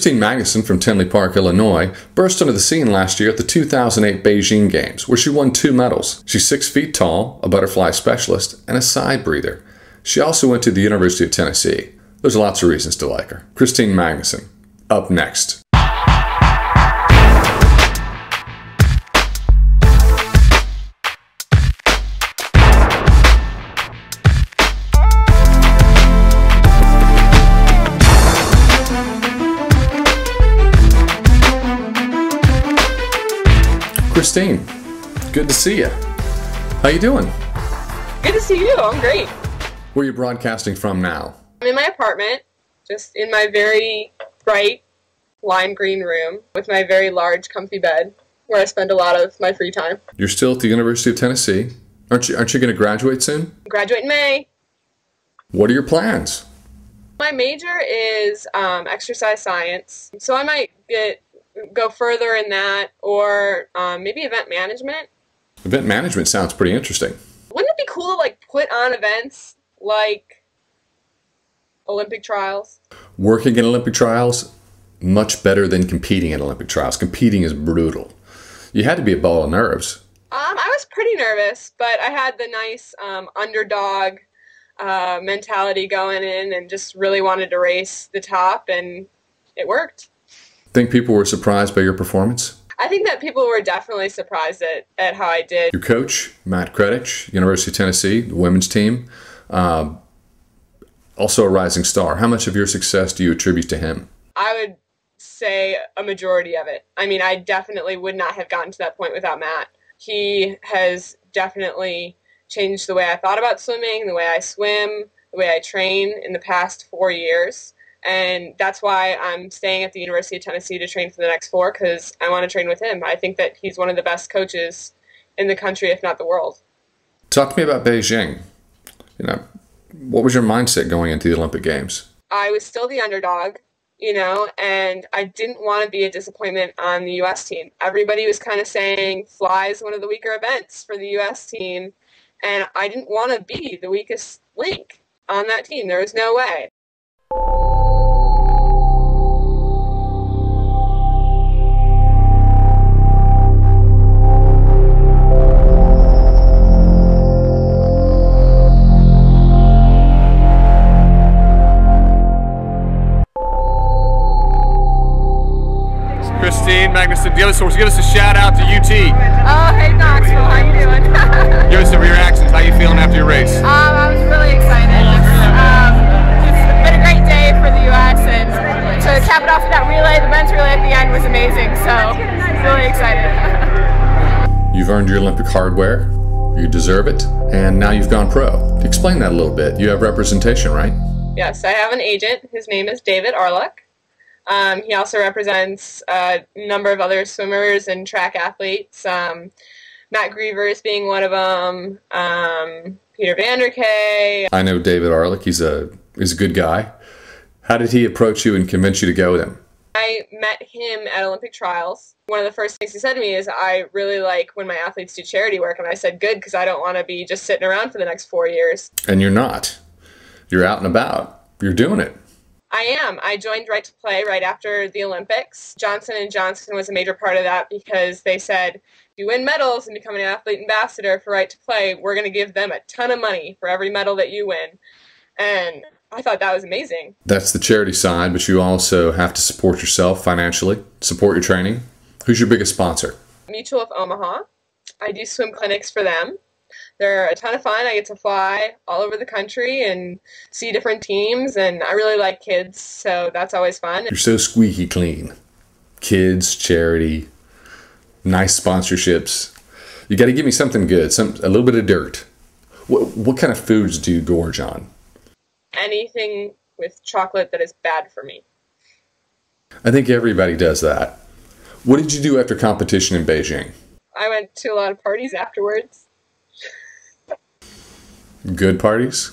Christine Magnuson from Tinley Park, Illinois, burst onto the scene last year at the 2008 Beijing Games, where she won 2 medals. She's 6 feet tall, a butterfly specialist, and a side breather. She also went to the University of Tennessee. There's lots of reasons to like her. Christine Magnuson, up next. Christine, good to see you. How you doing? Good to see you. I'm great. Where are you broadcasting from now? I'm in my apartment, just in my very bright lime green room with my very large comfy bed where I spend a lot of my free time. You're still at the University of Tennessee. Aren't you going to graduate soon? Graduate in May. What are your plans? My major is exercise science, so I might go further in that, or maybe event management. Event management sounds pretty interesting. Wouldn't it be cool to like put on events like Olympic trials? Working in Olympic trials, much better than competing in Olympic trials. Competing is brutal. You had to be a ball of nerves. I was pretty nervous, but I had the nice underdog mentality going in and just really wanted to race the top, and it worked. Think people were surprised by your performance? I think that people were definitely surprised at how I did. Your coach, Matt Kretich, University of Tennessee, the women's team, also a rising star. How much of your success do you attribute to him? I would say a majority of it. I mean, I definitely would not have gotten to that point without Matt. He has definitely changed the way I thought about swimming, the way I swim, the way I train in the past 4 years. And that's why I'm staying at the University of Tennessee to train for the next 4, because I want to train with him. I think that he's one of the best coaches in the country, if not the world. Talk to me about Beijing. What was your mindset going into the Olympic Games? I was still the underdog, and I didn't want to be a disappointment on the U.S. team. Everybody was kind of saying fly is one of the weaker events for the U.S. team, and I didn't want to be the weakest link on that team. There was no way. Christine Magnuson, give us a shout out to UT. Oh, hey Knoxville, how you doing? Give us some reactions. How you feeling after your race? I was really excited. It's been a great day for the U.S. and to cap it off with that relay, the men's relay at the end was amazing. So, really excited. You've earned your Olympic hardware. You deserve it, and now you've gone pro. Explain that a little bit. You have representation, right? Yes, I have an agent. His name is David Arluck. He also represents a number of other swimmers and track athletes, Matt Grievers being one of them, Peter Vanderkay. I know David Arluck. He's a good guy. How did he approach you and convince you to go with him? I met him at Olympic trials. One of the first things he said to me is, I really like when my athletes do charity work. And I said, good, because I don't want to be just sitting around for the next 4 years. And you're not. You're out and about. You're doing it. I am. I joined Right to Play right after the Olympics. Johnson & Johnson was a major part of that because they said, if you win medals and become an athlete ambassador for Right to Play, we're going to give them a ton of money for every medal that you win. And I thought that was amazing. That's the charity side, but you also have to support yourself financially, support your training. Who's your biggest sponsor? Mutual of Omaha. I do swim clinics for them. They're a ton of fun. I get to fly all over the country and see different teams, and I really like kids, so that's always fun. You're so squeaky clean. Kids, charity, nice sponsorships. You got to give me something good, a little bit of dirt. What kind of foods do you gorge on? Anything with chocolate that is bad for me. I think everybody does that. What did you do after competition in Beijing? I went to a lot of parties afterwards. Good parties?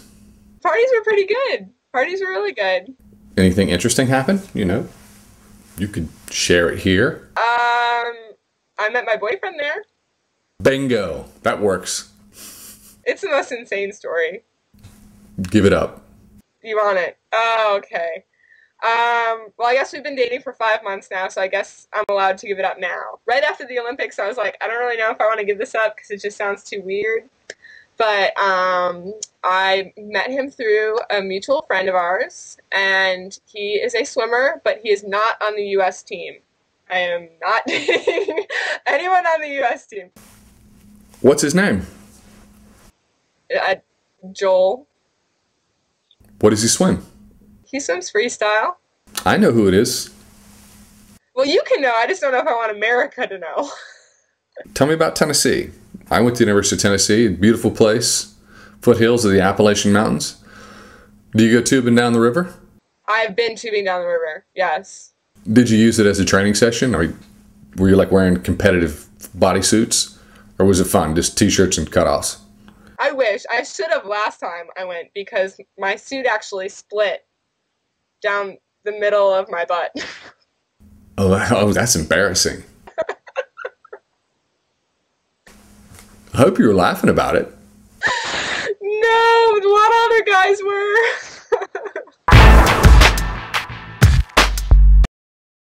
Parties were pretty good. Parties were really good. Anything interesting happen? You could share it here. I met my boyfriend there. Bingo. That works. It's the most insane story. Give it up. You want it? Oh, okay. Well, I guess we've been dating for 5 months now, so I guess I'm allowed to give it up now. Right after the Olympics, I was like, I don't really know if I want to give this up because it just sounds too weird. But I met him through a mutual friend of ours, and he is a swimmer, but he is not on the U.S. team. I am not dating anyone on the U.S. team. What's his name? Joel. What does he swim? He swims freestyle. I know who it is. Well, you can know. I just don't know if I want America to know. Tell me about Tennessee. I went to the University of Tennessee, beautiful place, foothills of the Appalachian Mountains. Do you go tubing down the river? I've been tubing down the river, yes. Did you use it as a training session, or were you like wearing competitive bodysuits, or was it fun, just t-shirts and cutoffs? I wish. I should have last time I went because my suit actually split down the middle of my butt. Oh, that's embarrassing. I hope you were laughing about it. No, a lot of other guys were.